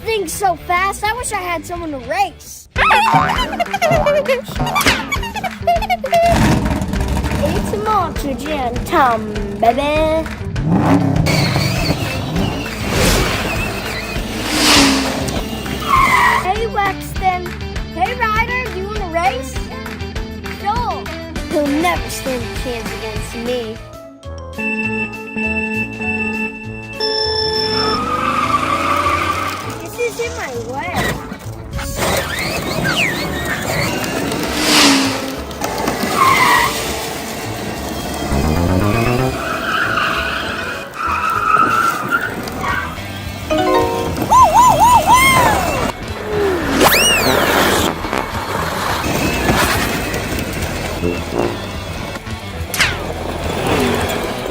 thing's so fast, I wish I had someone to race. It's oxygen time, baby. Hey, Braxton. Hey, Ryder, do you want to race? Sure. He'll never stand a chance against me. This is in my way.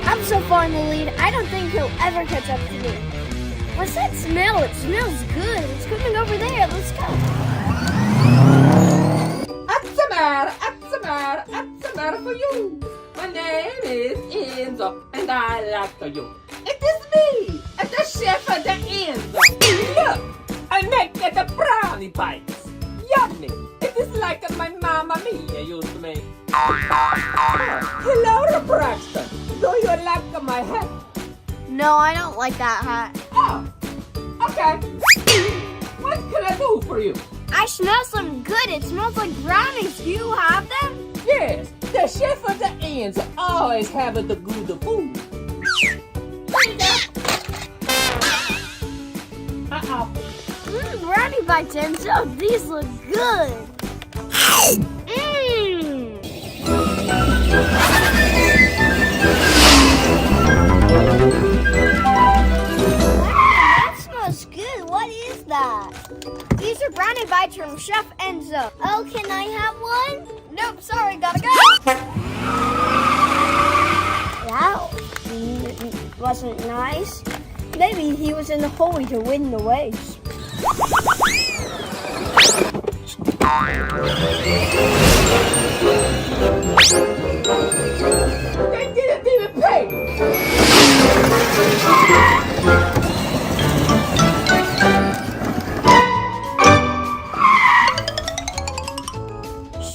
I'm so far in the lead, I don't think he'll ever catch up to me. What's that smell? It smells good. It's coming over there. Let's go. What's the matter for you? My name is Enzo, and I like you. It is me, the chef of the Enzo. Look, I make the brownie bites. Yummy. It is like my Mamma Mia used to make. Hello, Braxton. Do you like my hat? No, I don't like that hat. Oh, okay. What can I do for you? I smell something good. It smells like brownies. Do you have them? Yes, the chef of the ends always have the good food. Uh-oh. Brownie bites, Enzo. These look good. That smells good. What is that? These are brownie bites from Chef Enzo. Oh, can I have one? Nope, sorry, gotta go. That wasn't nice. Maybe he was in the hurry to win the race. They didn't even pay!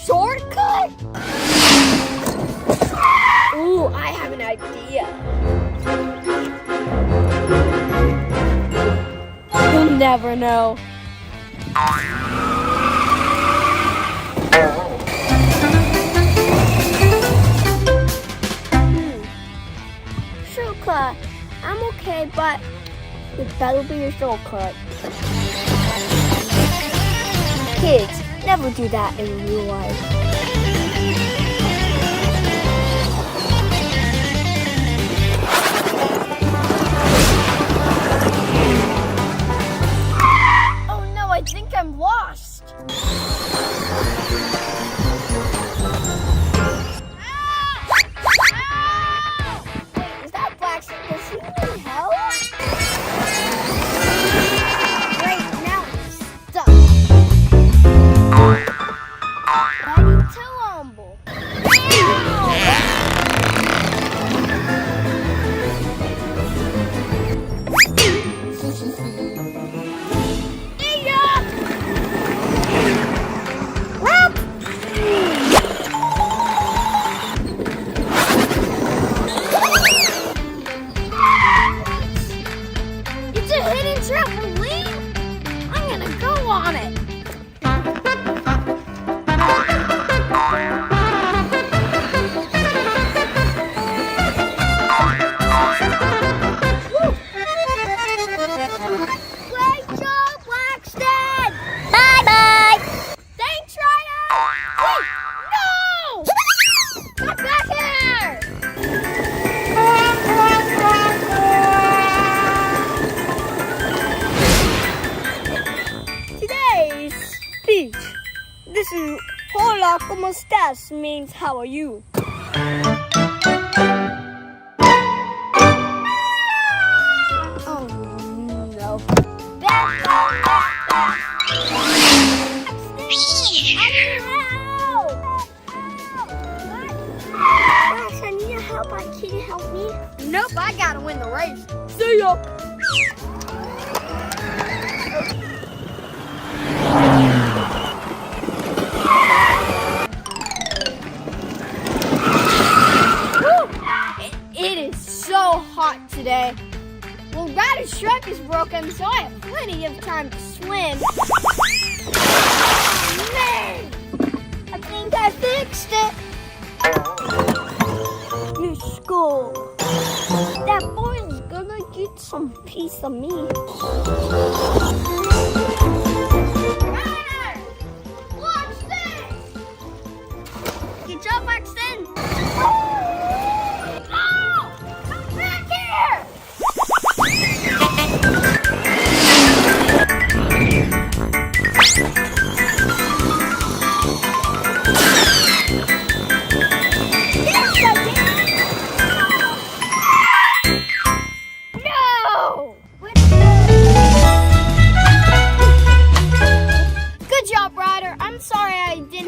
Shortcut? Ooh, I have an idea. You'll never know. Shortcut. I'm okay, but it better be a shortcut. Kids, never do that in real life. Oh no, I think I'm lost. Wait, is that Braxton? Does he need help? Great, now I'm stuck. Ready to rumble. It's a hidden trampoline. I'm gonna go on it. Great job, Braxton! Bye-bye! Thanks, Ryder! Wait, no! Come back here! Today's speech. This is Hola, ¿cómo estás? Means how are you? Oh no. I need help. Can you help me? Nope, I gotta win the race. See ya. so I have plenty of time to swim. Man! I think I fixed it. Your skull. That boy's gonna get some piece of me. Ryder! Watch this! Good job, Braxton. Oh! Come back here!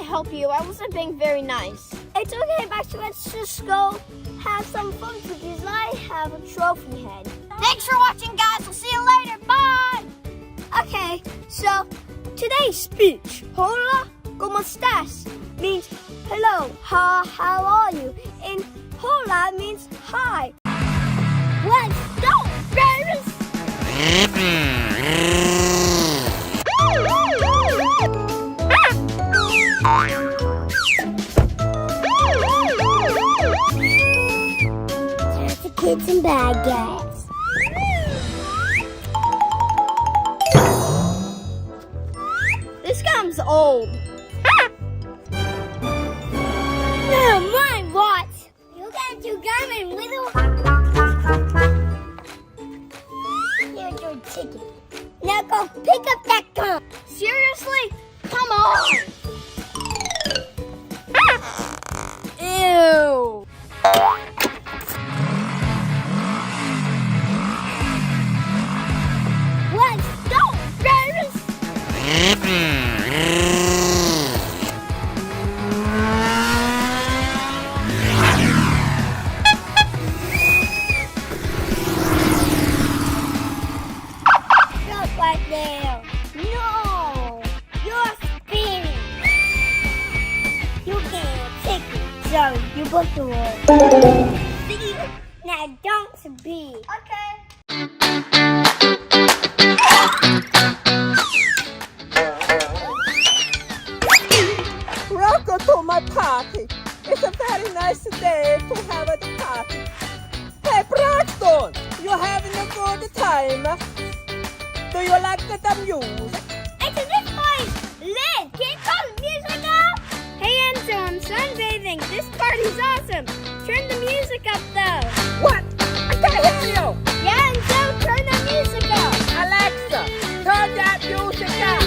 Help you. I wasn't being very nice. It's okay, Baxter. Let's just go have some fun because I have a trophy head. Thanks for watching, guys. We'll see you later. Bye! Okay, so today's speech, hola, ¿cómo estás? Means hello, how are you? And hola means hi. Let's go, babies! Kids and bad guys. This gum's old. No, mine what? You got your gum and little. Here's your ticket. Now go pick up that gum. Seriously? Come on. Ew. Let's go, babies! Just like there. No! You're spinning! You can't take it, so you book the roll. See? Now don't speed. Okay. Welcome to my party. It's a very nice day to have a party. Hey, Braxton, you having a good time? Do you like the music? It's in this place! Liz, can you turn the music up? Hey, Enzo, I'm sunbathing. This party's awesome. Turn the music up, though. What? I can't hear you. Yeah, Enzo, turn the music up. Alexa, turn that music up.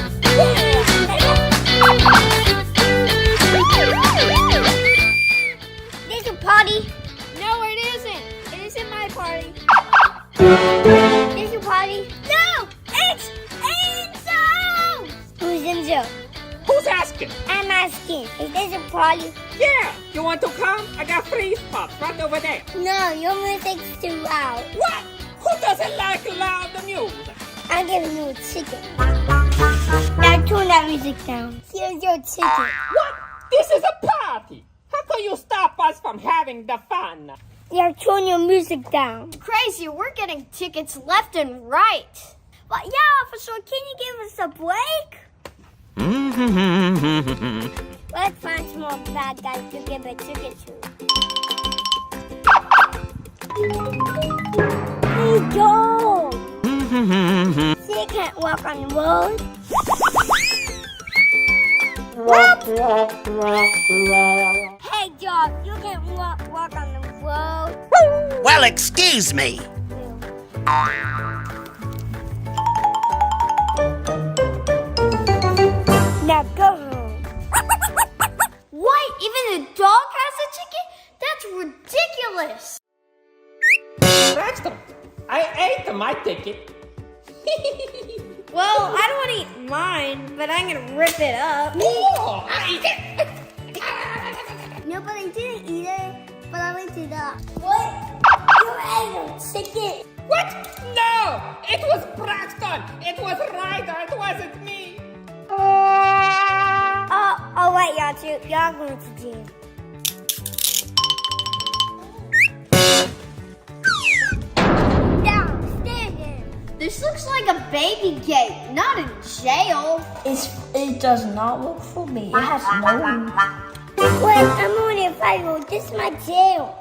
This a party? No, it isn't. It isn't my party. This a party? No, it's Enzo. Who's Enzo? Who's asking? I'm asking. Is this a party? Yeah, you want to come? I got free spots right over there. No, your music's too loud. What? Who doesn't like loud music? I'm giving you a ticket. Now turn that music down. Here's your ticket. What? This is a party. How can you stop us from having the fun? Yeah, turn your music down. Crazy, we're getting tickets left and right. But yeah, officer, can you give us a break? Let's find some more bad guys to give a ticket to. Hey, Joe! See, you can't walk on the road. Hey, Joe, you can't walk on the road. Well, excuse me. Now go home. What? Even the dog has a ticket? That's ridiculous. Braxton, I ate my ticket. Well, I don't want to eat mine, but I'm going to rip it up. Oh, I ate it. No, but I didn't eat it, but I ripped it up. What? You ate a ticket? What? No, it was Braxton. It was Ryder. It wasn't me. Oh, wait, y'all two. Y'all going to jail. Down, stand in. The This looks like a baby gate, not a jail. It does not work for me. It has no... Wait, I'm only a 5-year-old. This is my jail.